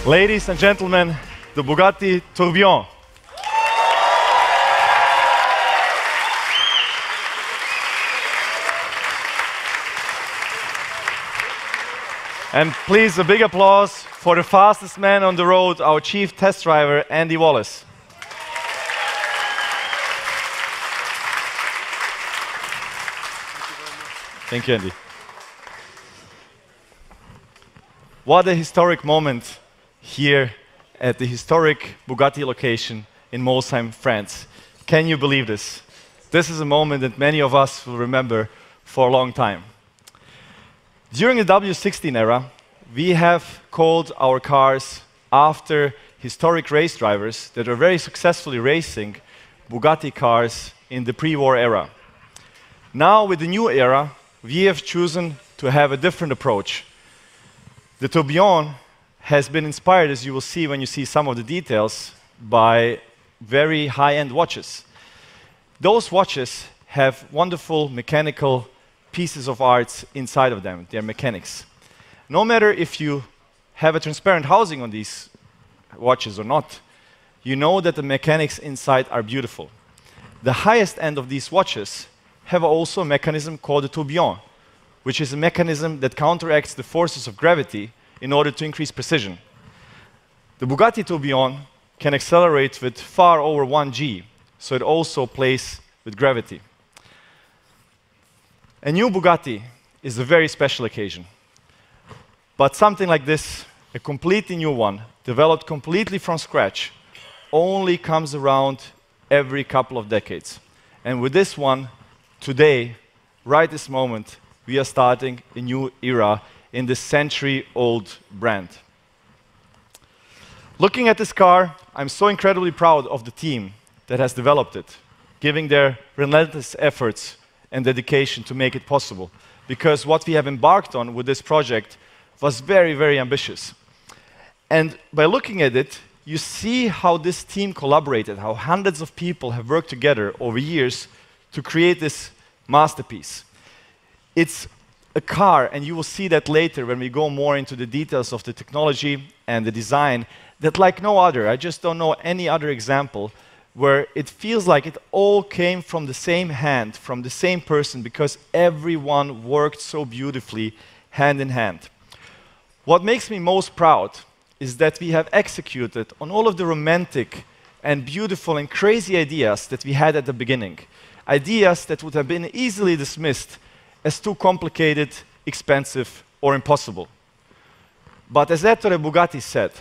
Ladies and gentlemen, the Bugatti Tourbillon. And please, a big applause for the fastest man on the road, our chief test driver, Andy Wallace. Thank you, Andy. What a historic moment here at the historic Bugatti location in Molsheim, France. Can you believe this? This is a moment that many of us will remember for a long time. During the W16 era, we have called our cars after historic race drivers that were very successfully racing Bugatti cars in the pre-war era. Now, with the new era, we have chosen to have a different approach. The Tourbillon has been inspired, as you will see when you see some of the details, by very high-end watches. Those watches have wonderful mechanical pieces of art inside of them. They're mechanics. No matter if you have a transparent housing on these watches or not, you know that the mechanics inside are beautiful. The highest end of these watches have also a mechanism called the tourbillon, which is a mechanism that counteracts the forces of gravity in order to increase precision. The Bugatti Tourbillon can accelerate with far over 1 G, so it also plays with gravity. A new Bugatti is a very special occasion. But something like this, a completely new one, developed completely from scratch, only comes around every couple of decades. And with this one, today, right this moment, we are starting a new era in this century-old brand. Looking at this car, I'm so incredibly proud of the team that has developed it, giving their relentless efforts and dedication to make it possible. Because what we have embarked on with this project was very, very ambitious. And by looking at it, you see how this team collaborated, how hundreds of people have worked together over years to create this masterpiece. It's a car, and you will see that later when we go more into the details of the technology and the design, that like no other, I just don't know any other example where it feels like it all came from the same hand, from the same person, because everyone worked so beautifully hand in hand. What makes me most proud is that we have executed on all of the romantic and beautiful and crazy ideas that we had at the beginning. Ideas that would have been easily dismissed as too complicated, expensive, or impossible. But as Ettore Bugatti said,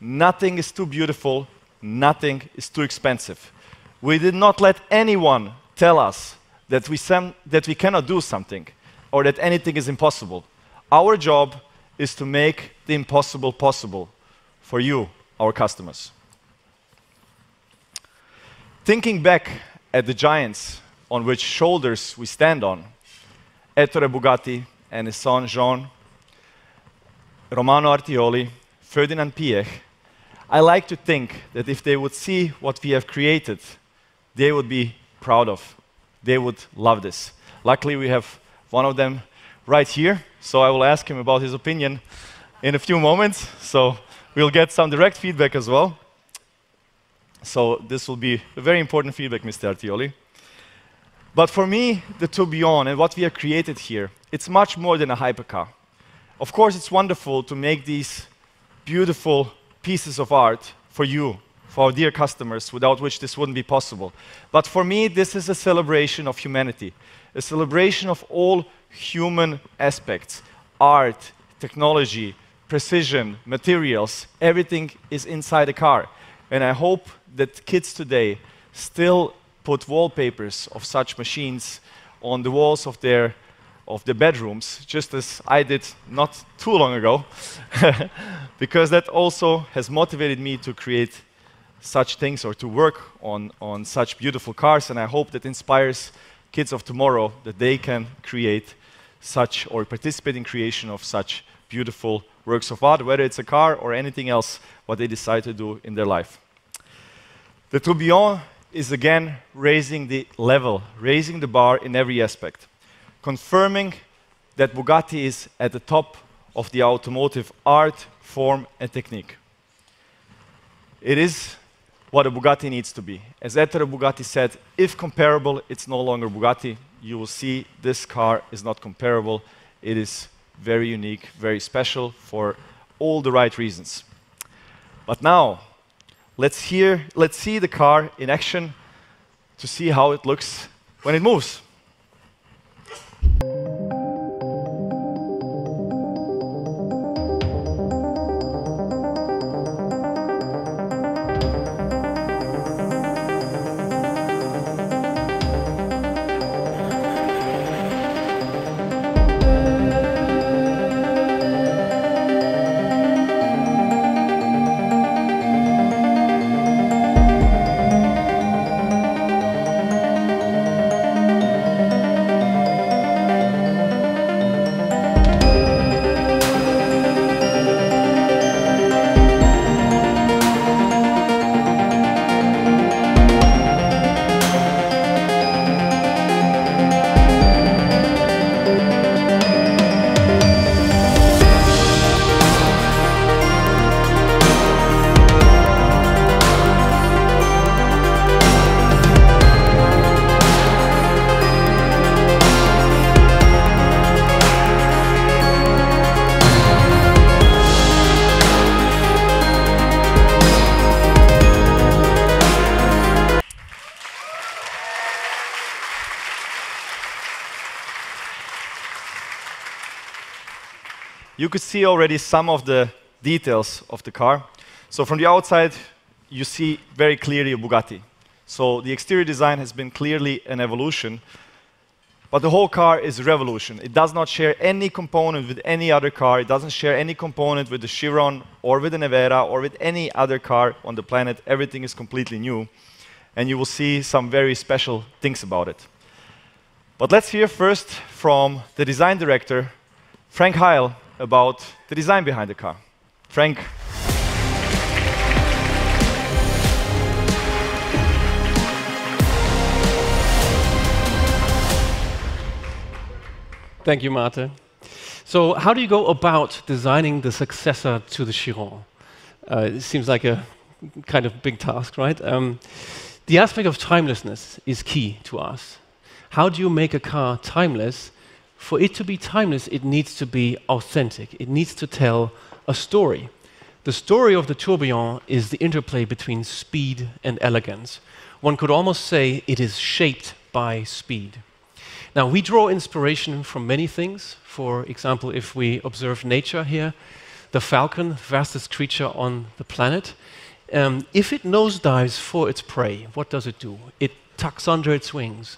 nothing is too beautiful, nothing is too expensive. We did not let anyone tell us that we cannot do something or that anything is impossible. Our job is to make the impossible possible for you, our customers. Thinking back at the giants on which shoulders we stand on, Ettore Bugatti and his son Jean, Romano Artioli, Ferdinand Piëch, I like to think that if they would see what we have created, they would be proud of. They would love this. Luckily, we have one of them right here, so I will ask him about his opinion in a few moments. So we'll get some direct feedback as well. So this will be a very important feedback, Mr. Artioli. But for me, the Tourbillon and what we have created here, it's much more than a hypercar. Of course, it's wonderful to make these beautiful pieces of art for you, for our dear customers, without which this wouldn't be possible. But for me, this is a celebration of humanity, a celebration of all human aspects. Art, technology, precision, materials, everything is inside a car. And I hope that kids today still put wallpapers of such machines on the walls of their bedrooms, just as I did not too long ago, because that also has motivated me to create such things or to work on such beautiful cars, and I hope that inspires kids of tomorrow that they can create such or participate in creation of such beautiful works of art, whether it's a car or anything else what they decide to do in their life. The Tourbillon is again raising the level, raising the bar in every aspect, confirming that Bugatti is at the top of the automotive art, form, and technique. It is what a Bugatti needs to be. As Ettore Bugatti said, if comparable, it's no longer Bugatti. You will see this car is not comparable. It is very unique, very special for all the right reasons. But now, let's see the car in action to see how it looks when it moves. You could see already some of the details of the car. So from the outside, you see very clearly a Bugatti. So the exterior design has been clearly an evolution, but the whole car is a revolution. It does not share any component with any other car. It doesn't share any component with the Chiron or with the Nevera or with any other car on the planet. Everything is completely new, and you will see some very special things about it. But let's hear first from the design director, Frank Heil, about the design behind the car. Frank. Thank you, Mate. So how do you go about designing the successor to the Chiron? It seems like a kind of big task, right? The aspect of timelessness is key to us. How do you make a car timeless? For it to be timeless, it needs to be authentic. It needs to tell a story. The story of the Tourbillon is the interplay between speed and elegance. One could almost say it is shaped by speed. Now, we draw inspiration from many things. For example, if we observe nature here, the falcon, fastest creature on the planet, if it nosedives for its prey, what does it do? It tucks under its wings.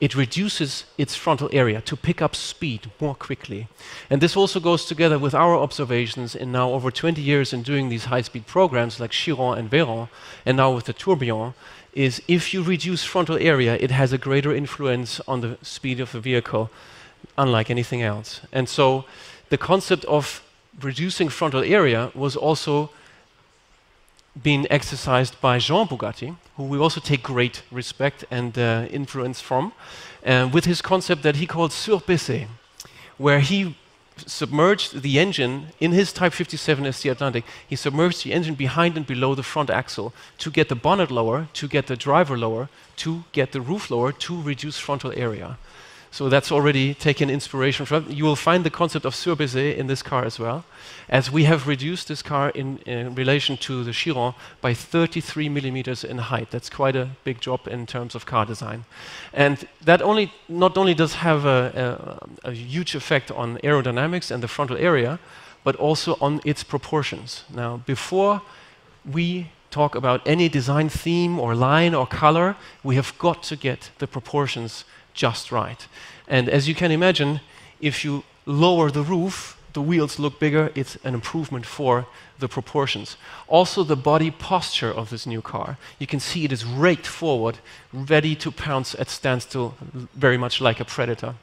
It reduces its frontal area to pick up speed more quickly. And this also goes together with our observations in now over 20 years in doing these high-speed programs like Chiron and Veyron, and now with the Tourbillon, is if you reduce frontal area, it has a greater influence on the speed of the vehicle, unlike anything else. And so the concept of reducing frontal area was also being exercised by Jean Bugatti, who we also take great respect and influence from, with his concept that he called surbaissé, where he submerged the engine in his Type 57 SC Atlantic. He submerged the engine behind and below the front axle to get the bonnet lower, to get the driver lower, to get the roof lower, to reduce frontal area. So that's already taken inspiration from. You will find the concept of surbaissé in this car as well, as we have reduced this car in relation to the Chiron by 33 millimeters in height. That's quite a big job in terms of car design. And that not only does have a huge effect on aerodynamics and the frontal area, but also on its proportions. Now, before we talk about any design theme or line or color, we have got to get the proportions just right. And as you can imagine, if you lower the roof, the wheels look bigger, it's an improvement for the proportions. Also the body posture of this new car. You can see it is raked forward, ready to pounce at standstill, very much like a Predator.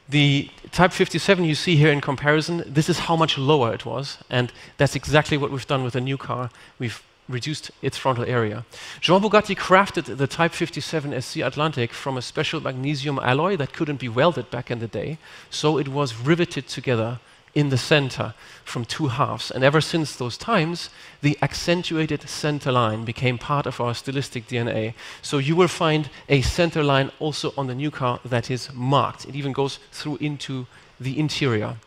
The Type 57 you see here in comparison, this is how much lower it was, and that's exactly what we've done with the new car. We've reduced its frontal area. Jean Bugatti crafted the Type 57 SC Atlantic from a special magnesium alloy that couldn't be welded back in the day, so it was riveted together in the center from two halves. And ever since those times, the accentuated center line became part of our stylistic DNA. So you will find a center line also on the new car that is marked. It even goes through into the interior.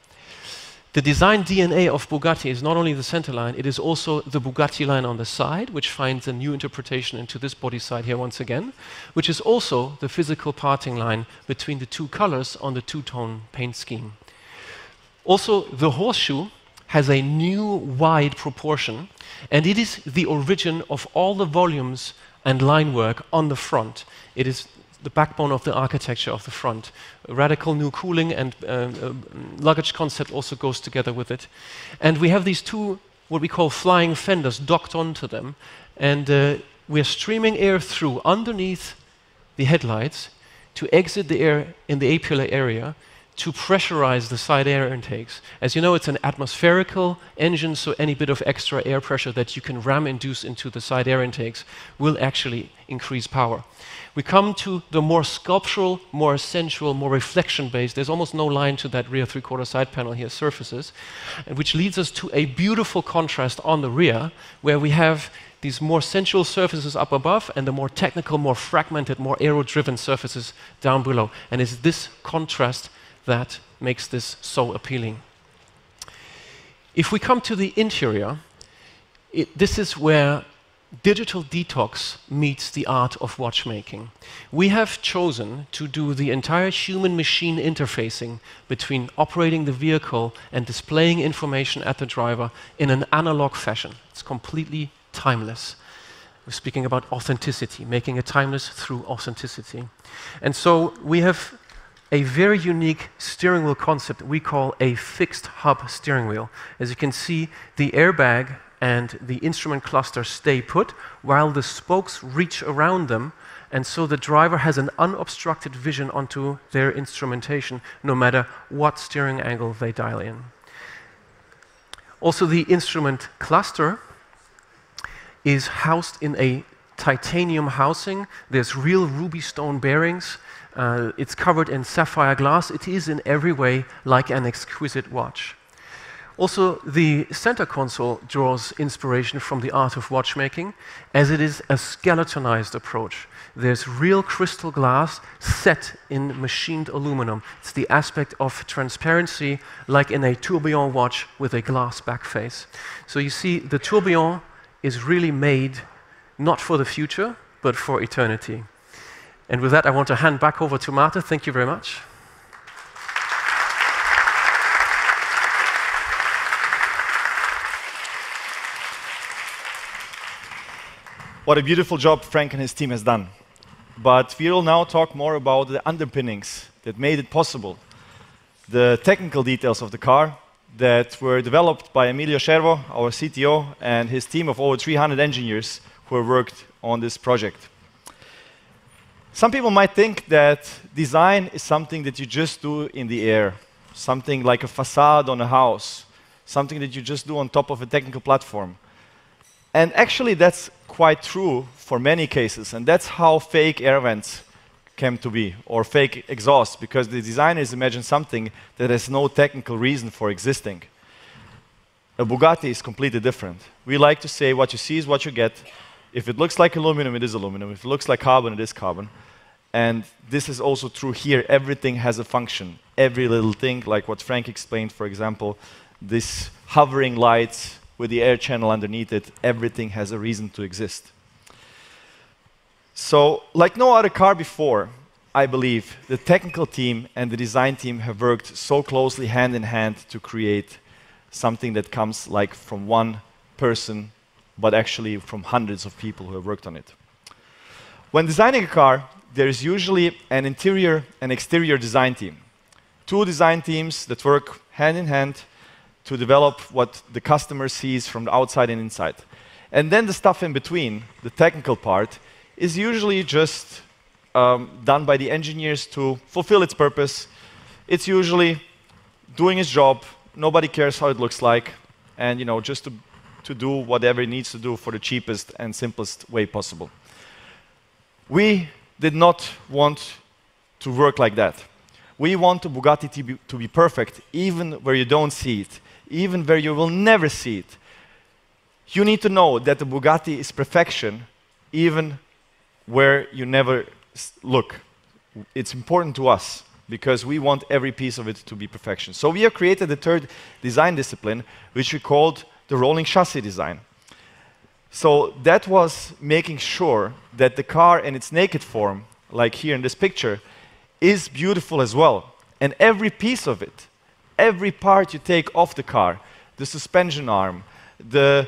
The design DNA of Bugatti is not only the center line, it is also the Bugatti line on the side, which finds a new interpretation into this body side here once again, which is also the physical parting line between the two colors on the two-tone paint scheme. Also, the horseshoe has a new wide proportion, and it is the origin of all the volumes and line work on the front. It is the backbone of the architecture of the front. A radical new cooling and luggage concept also goes together with it. And we have these two, what we call flying fenders, docked onto them. And we're streaming air through underneath the headlights to exit the air in the A-pillar area to pressurize the side air intakes. As you know, it's an atmospherical engine, so any bit of extra air pressure that you can ram-induce into the side air intakes will actually increase power. We come to the more sculptural, more sensual, more reflection-based. There's almost no line to that rear three-quarter side panel here, surfaces, which leads us to a beautiful contrast on the rear, where we have these more sensual surfaces up above and the more technical, more fragmented, more aero-driven surfaces down below. And it's this contrast that makes this so appealing. If we come to the interior, this is where digital detox meets the art of watchmaking. We have chosen to do the entire human-machine interfacing between operating the vehicle and displaying information at the driver in an analog fashion. It's completely timeless. We're speaking about authenticity, making it timeless through authenticity. And so we have a very unique steering wheel concept we call a fixed hub steering wheel. As you can see, the airbag and the instrument cluster stay put while the spokes reach around them, and so the driver has an unobstructed vision onto their instrumentation no matter what steering angle they dial in. Also, the instrument cluster is housed in a titanium housing. There's real ruby stone bearings. It's covered in sapphire glass. It is in every way like an exquisite watch. Also, the center console draws inspiration from the art of watchmaking, as it is a skeletonized approach. There's real crystal glass set in machined aluminum. It's the aspect of transparency, like in a tourbillon watch with a glass back face. So you see, the tourbillon is really made not for the future, but for eternity. And with that, I want to hand back over to Marta. Thank you very much. What a beautiful job Frank and his team has done. But we will now talk more about the underpinnings that made it possible. The technical details of the car that were developed by Emilio Scervo, our CTO, and his team of over 300 engineers who have worked on this project. Some people might think that design is something that you just do in the air, something like a facade on a house, something that you just do on top of a technical platform. And actually, that's quite true for many cases, and that's how fake air vents came to be, or fake exhaust, because the designers imagined something that has no technical reason for existing. A Bugatti is completely different. We like to say what you see is what you get. If it looks like aluminum, it is aluminum. If it looks like carbon, it is carbon. And this is also true here. Everything has a function. Every little thing, like what Frank explained, for example, this hovering lights with the air channel underneath it, everything has a reason to exist. So, like no other car before, I believe the technical team and the design team have worked so closely hand in hand to create something that comes like from one person, but actually from hundreds of people who have worked on it. When designing a car, there is usually an interior and exterior design team. Two design teams that work hand in hand to develop what the customer sees from the outside and inside. And then the stuff in between, the technical part, is usually just done by the engineers to fulfill its purpose. It's usually doing its job, nobody cares how it looks like, and just to do whatever it needs to do for the cheapest and simplest way possible. We did not want to work like that. We want the Bugatti to be perfect, even where you don't see it, even where you will never see it. You need to know that the Bugatti is perfection, even where you never look. It's important to us, because we want every piece of it to be perfection. So we have created the third design discipline, which we called the rolling chassis design. So that was making sure that the car in its naked form, like here in this picture, is beautiful as well. And every piece of it, every part you take off the car, the suspension arm, the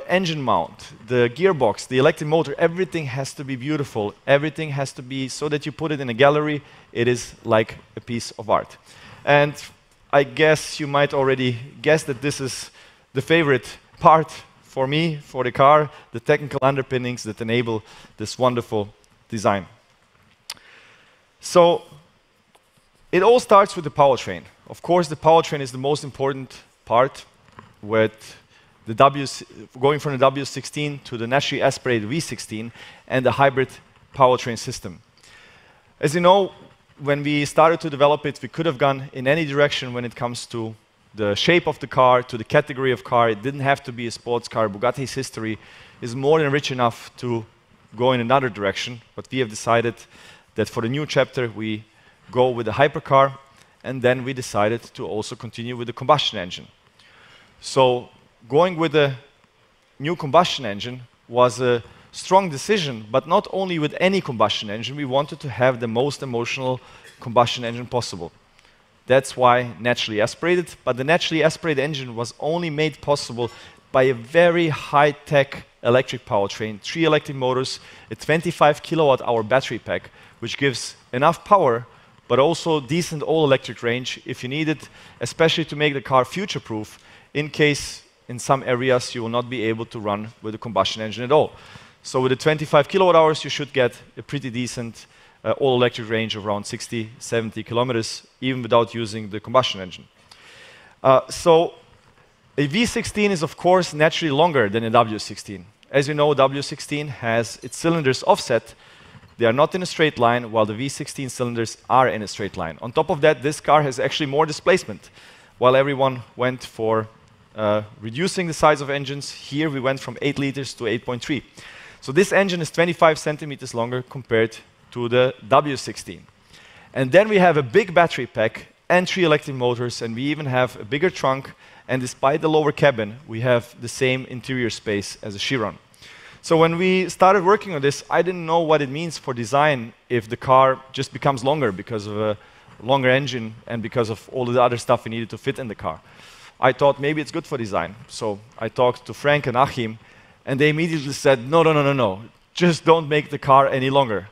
engine mount, the gearbox, the electric motor, everything has to be beautiful. Everything has to be so that you put it in a gallery, it is like a piece of art. And I guess you might already guess that this is the favorite part for me, for the car, the technical underpinnings that enable this wonderful design. So it all starts with the powertrain. Of course, the powertrain is the most important part, with the going from the W16 to the naturally aspirated V16 and the hybrid powertrain system. As you know, when we started to develop it, we could have gone in any direction when it comes to the shape of the car, to the category of car. It didn't have to be a sports car. Bugatti's history is more than rich enough to go in another direction, but we have decided that for the new chapter we go with the hypercar, and then we decided to also continue with the combustion engine. So going with a new combustion engine was a strong decision, but not only with any combustion engine. We wanted to have the most emotional combustion engine possible. That's why naturally aspirated, but the naturally aspirated engine was only made possible by a very high-tech electric powertrain, 3 electric motors, a 25 kilowatt-hour battery pack, which gives enough power, but also decent all-electric range if you need it, especially to make the car future-proof in case in some areas you will not be able to run with a combustion engine at all. So with the 25 kilowatt-hours, you should get a pretty decent all-electric range of around 60, 70 kilometers, even without using the combustion engine. So a V16 is, of course, naturally longer than a W16. As you know, W16 has its cylinders offset. They are not in a straight line, while the V16 cylinders are in a straight line. On top of that, this car has actually more displacement. While everyone went for reducing the size of engines, here we went from 8 liters to 8.3. So this engine is 25 centimeters longer compared to the W16. And then we have a big battery pack and 3 electric motors, and we even have a bigger trunk, and despite the lower cabin, we have the same interior space as a Chiron. So when we started working on this, I didn't know what it means for design if the car just becomes longer because of a longer engine and because of all the other stuff we needed to fit in the car. I thought maybe it's good for design. So I talked to Frank and Achim, and they immediately said, no, no, no, no, no. Just don't make the car any longer.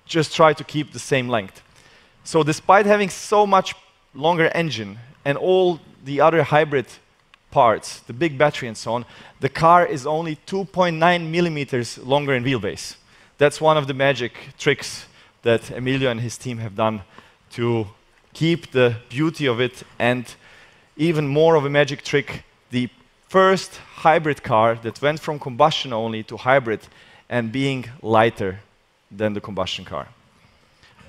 Just try to keep the same length. So despite having so much longer engine and all the other hybrid parts, the big battery and so on, the car is only 2.9 millimeters longer in wheelbase. That's one of the magic tricks that Emilio and his team have done to keep the beauty of it, and even more of a magic trick, the first hybrid car that went from combustion only to hybrid and being lighter than the combustion car,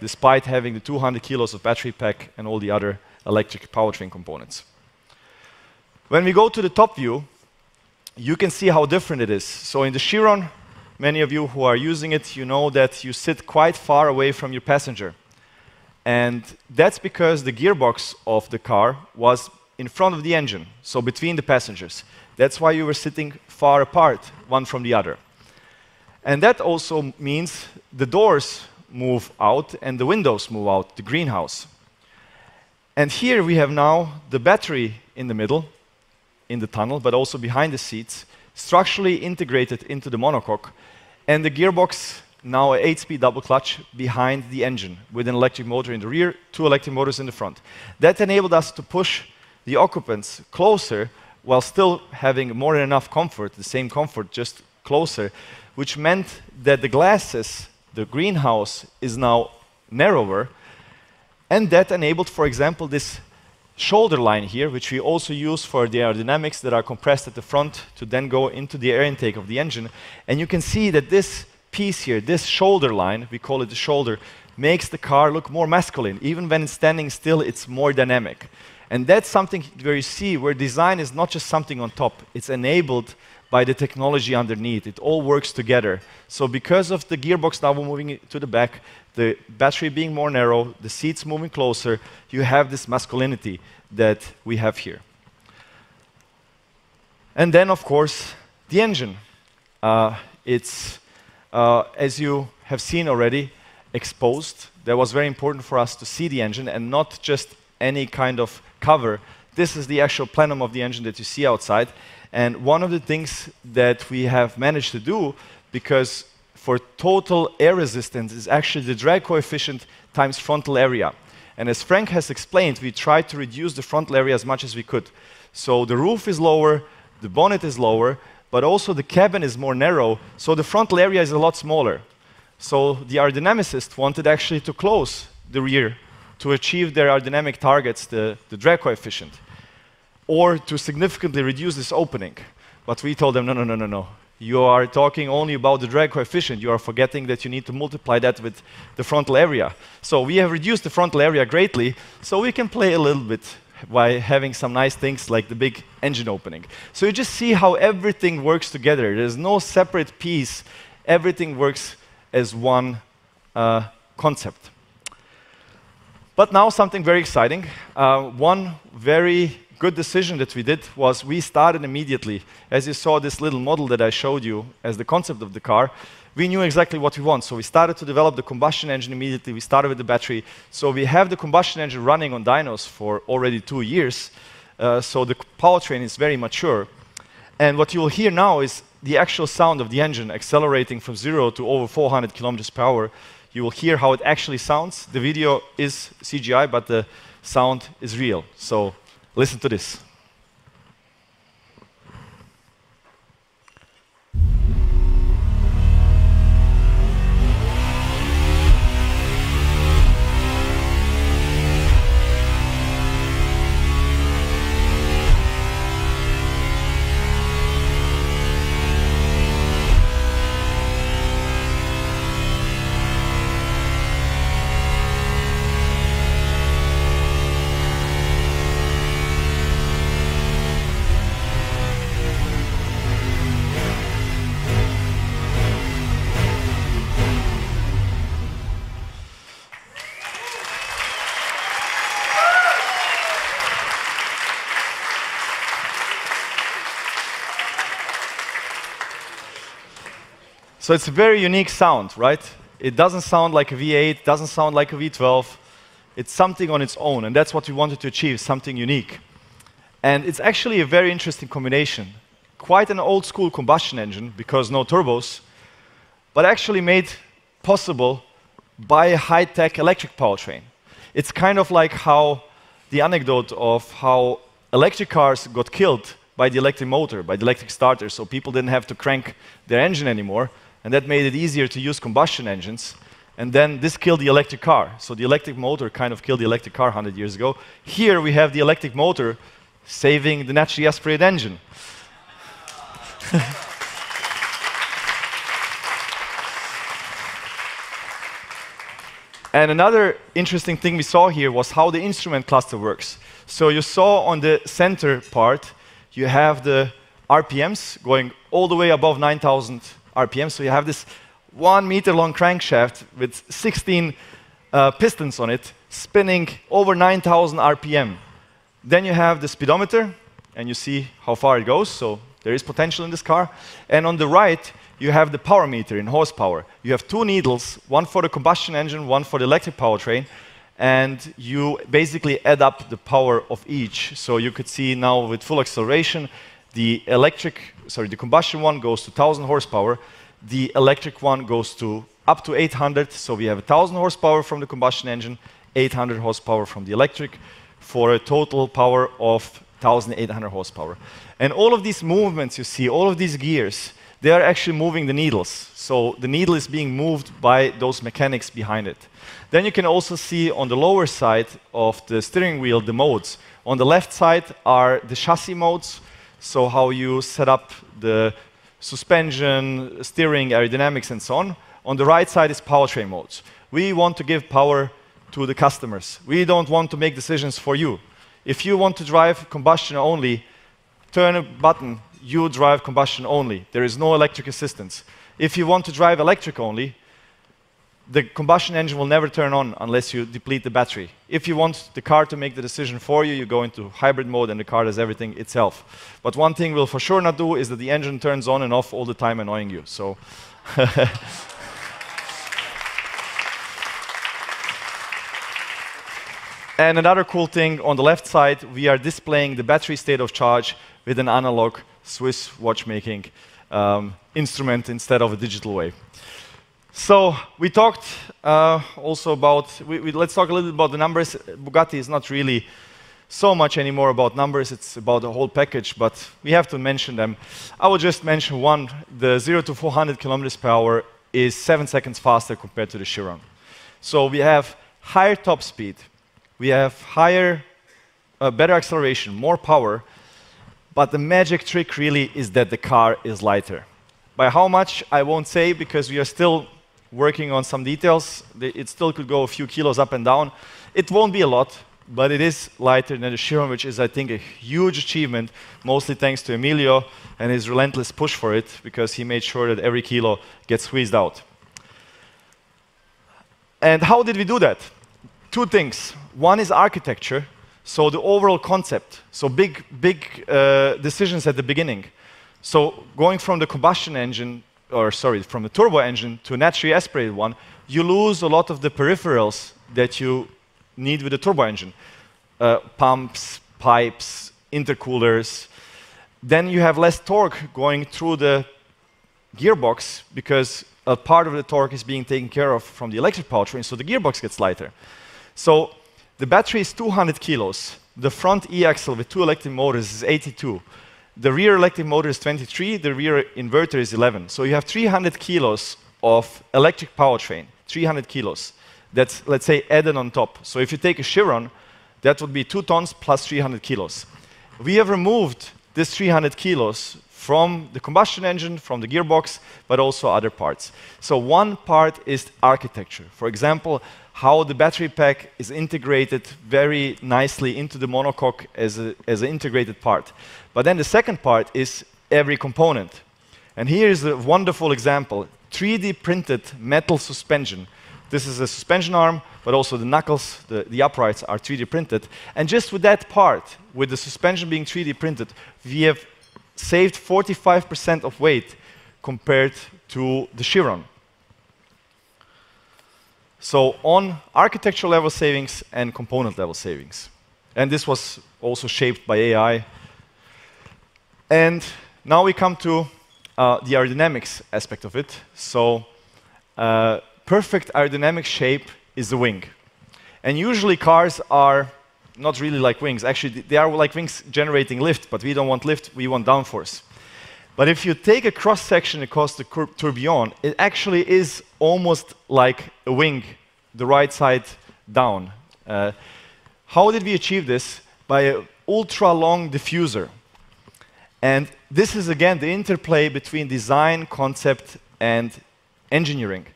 despite having the 200 kilos of battery pack and all the other electric powertrain components. When we go to the top view, you can see how different it is. So in the Chiron, many of you who are using it, you know that you sit quite far away from your passenger. And that's because the gearbox of the car was in front of the engine, so between the passengers. That's why you were sitting far apart, one from the other. And that also means the doors move out and the windows move out, the greenhouse. And here we have now the battery in the middle, in the tunnel, but also behind the seats, structurally integrated into the monocoque, and the gearbox, now an 8-speed double clutch behind the engine, with an electric motor in the rear, 2 electric motors in the front. That enabled us to push the occupants closer while still having more than enough comfort, the same comfort, just closer, which meant that the glasses, the greenhouse, is now narrower, and that enabled, for example, this shoulder line here, which we also use for the aerodynamics that are compressed at the front to then go into the air intake of the engine. And you can see that this piece here, this shoulder line, we call it the shoulder, makes the car look more masculine. Even when it's standing still, it's more dynamic. And that's something where you see where design is not just something on top, it's enabled by the technology underneath. It all works together. So because of the gearbox now moving to the back, the battery being more narrow, the seats moving closer, you have this masculinity that we have here. And then, of course, the engine. It's, as you have seen already, exposed. That was very important for us to see the engine and not just any kind of cover. This is the actual plenum of the engine that you see outside. And one of the things that we have managed to do, because for total air resistance is actually the drag coefficient times frontal area. And as Frank has explained, we tried to reduce the frontal area as much as we could. So the roof is lower, the bonnet is lower, but also the cabin is more narrow, so the frontal area is a lot smaller. So the aerodynamicists wanted actually to close the rear to achieve their aerodynamic targets, the drag coefficient, or to significantly reduce this opening. But we told them, no, no, no, no, no. You are talking only about the drag coefficient. You are forgetting that you need to multiply that with the frontal area. So we have reduced the frontal area greatly, so we can play a little bit by having some nice things like the big engine opening. So you just see how everything works together. There's no separate piece. Everything works as one concept. But now something very exciting. One very good decision that we did was we started immediately. As you saw this little model that I showed you as the concept of the car, we knew exactly what we want. So we started to develop the combustion engine immediately. We started with the battery. So we have the combustion engine running on dynos for already 2 years. So the powertrain is very mature. And what you will hear now is the actual sound of the engine accelerating from 0 to over 400 kilometers per hour. You will hear how it actually sounds. The video is CGI, but the sound is real. So listen to this. So it's a very unique sound, right? It doesn't sound like a V8, doesn't sound like a V12. It's something on its own, and that's what we wanted to achieve, something unique. And it's actually a very interesting combination. Quite an old school combustion engine, because no turbos, but actually made possible by a high-tech electric powertrain. It's kind of like how the anecdote of how electric cars got killed by the electric motor, by the electric starter, so people didn't have to crank their engine anymore. And that made it easier to use combustion engines. And then this killed the electric car. So the electric motor kind of killed the electric car 100 years ago. Here we have the electric motor saving the naturally aspirated engine. And another interesting thing we saw here was how the instrument cluster works. So you saw on the center part, you have the RPMs going all the way above 9,000 RPM. So you have this 1 meter long crankshaft with 16 pistons on it, spinning over 9,000 RPM. Then you have the speedometer, and you see how far it goes. So there is potential in this car. And on the right, you have the power meter in horsepower. You have 2 needles, one for the combustion engine, one for the electric powertrain. And you basically add up the power of each. So you could see now with full acceleration, the combustion one goes to 1,000 horsepower. The electric one goes to up to 800. So we have 1,000 horsepower from the combustion engine, 800 horsepower from the electric, for a total power of 1,800 horsepower. And all of these movements you see, all of these gears, they are actually moving the needles. So the needle is being moved by those mechanics behind it. Then you can also see on the lower side of the steering wheel the modes. On the left side are the chassis modes. So how you set up the suspension, steering, aerodynamics, and so on. On the right side is powertrain modes. We want to give power to the customers. We don't want to make decisions for you. If you want to drive combustion only, turn a button, you drive combustion only. There is no electric assistance. If you want to drive electric only, the combustion engine will never turn on unless you deplete the battery. If you want the car to make the decision for you, you go into hybrid mode and the car does everything itself. But one thing we'll for sure not do is that the engine turns on and off all the time, annoying you. So. And another cool thing, on the left side, we are displaying the battery state of charge with an analog Swiss watchmaking instrument instead of a digital way. So we talked also about, let's talk a little bit about the numbers. Bugatti is not really so much anymore about numbers, it's about the whole package, but we have to mention them. I will just mention one, the 0 to 400 kilometers per hour is 7 seconds faster compared to the Chiron. So we have higher top speed, we have higher, better acceleration, more power, but the magic trick really is that the car is lighter. By how much, I won't say, because we are still working on some details. It still could go a few kilos up and down. It won't be a lot, but it is lighter than the Chiron, which is, I think, a huge achievement, mostly thanks to Emilio and his relentless push for it, because he made sure that every kilo gets squeezed out. And how did we do that? Two things. One is architecture, so the overall concept. So big decisions at the beginning. So going from the combustion engine, or sorry, from the turbo engine to a naturally aspirated one, you lose a lot of the peripherals that you need with the turbo engine. Pumps, pipes, intercoolers. Then you have less torque going through the gearbox because a part of the torque is being taken care of from the electric powertrain, so the gearbox gets lighter. So the battery is 200 kilos. The front e-axle with 2 electric motors is 82. The rear electric motor is 23, the rear inverter is 11. So you have 300 kilos of electric powertrain, 300 kilos. That's, let's say, added on top. So if you take a Chiron, that would be 2 tons plus 300 kilos. We have removed this 300 kilos from the combustion engine, from the gearbox, but also other parts. So one part is architecture. For example, how the battery pack is integrated very nicely into the monocoque as an integrated part. But then the second part is every component. And here is a wonderful example, 3D printed metal suspension. This is a suspension arm, but also the knuckles, the uprights are 3D printed. And just with that part, with the suspension being 3D printed, we have saved 45% of weight compared to the Chiron. So on architecture level savings and component level savings. And this was also shaped by AI. And now we come to the aerodynamics aspect of it. So perfect aerodynamic shape is the wing. And usually cars are not really like wings. Actually, they are like wings generating lift, but we don't want lift, we want downforce. But if you take a cross-section across the tourbillon, it actually is almost like a wing, the right side down. How did we achieve this? By an ultra-long diffuser. And this is, again, the interplay between design, concept, and engineering.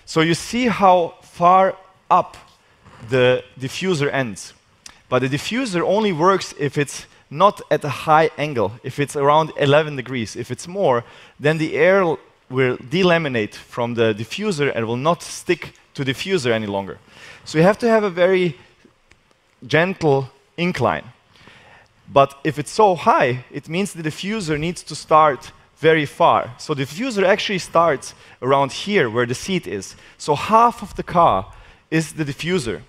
So you see how far up the diffuser ends. But the diffuser only works if it's not at a high angle, if it's around 11 degrees. If it's more, then the air will delaminate from the diffuser and will not stick to the diffuser any longer. So you have to have a very gentle incline. But if it's so high, it means the diffuser needs to start very far. So the diffuser actually starts around here where the seat is. So half of the car is the diffuser,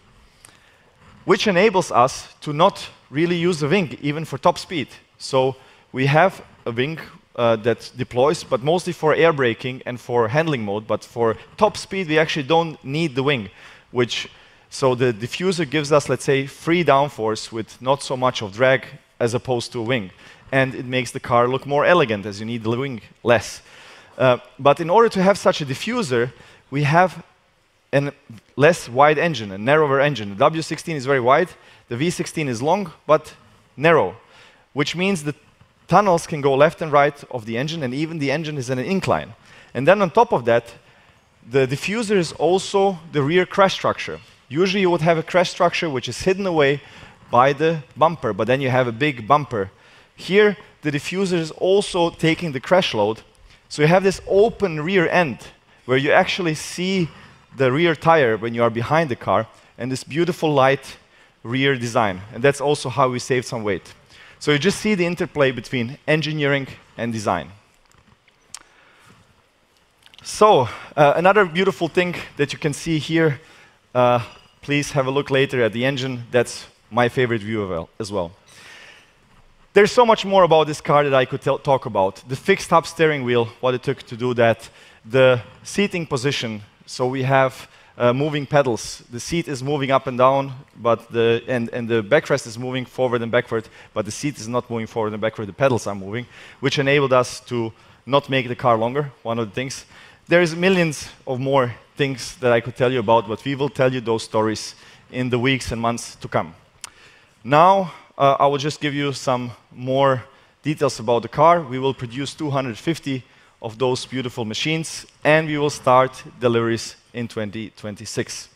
which enables us to not really use a wing, even for top speed. So we have a wing that deploys, but mostly for air braking and for handling mode. But for top speed, we actually don't need the wing, so the diffuser gives us, let's say, free downforce with not so much of drag as opposed to a wing. And it makes the car look more elegant, as you need the wing less. But in order to have such a diffuser, we have a less wide engine, a narrower engine. The W16 is very wide, the V16 is long, but narrow, which means the tunnels can go left and right of the engine, and even the engine is in an incline. And then on top of that, the diffuser is also the rear crash structure. Usually you would have a crash structure which is hidden away by the bumper, but then you have a big bumper. Here, the diffuser is also taking the crash load, so you have this open rear end where you actually see the rear tire when you are behind the car, and this beautiful light rear design. And that's also how we save some weight. So you just see the interplay between engineering and design. So another beautiful thing that you can see here, please have a look later at the engine. That's my favorite view as well. There's so much more about this car that I could talk about. The fixed top steering wheel, what it took to do that. The seating position, so we have moving pedals. The seat is moving up and down, but the backrest is moving forward and backward, but the seat is not moving forward and backward. The pedals are moving, which enabled us to not make the car longer, one of the things. There's millions of more things that I could tell you about, but we will tell you those stories in the weeks and months to come. Now, I will just give you some more details about the car. We will produce 250 of those beautiful machines, and we will start deliveries in 2026.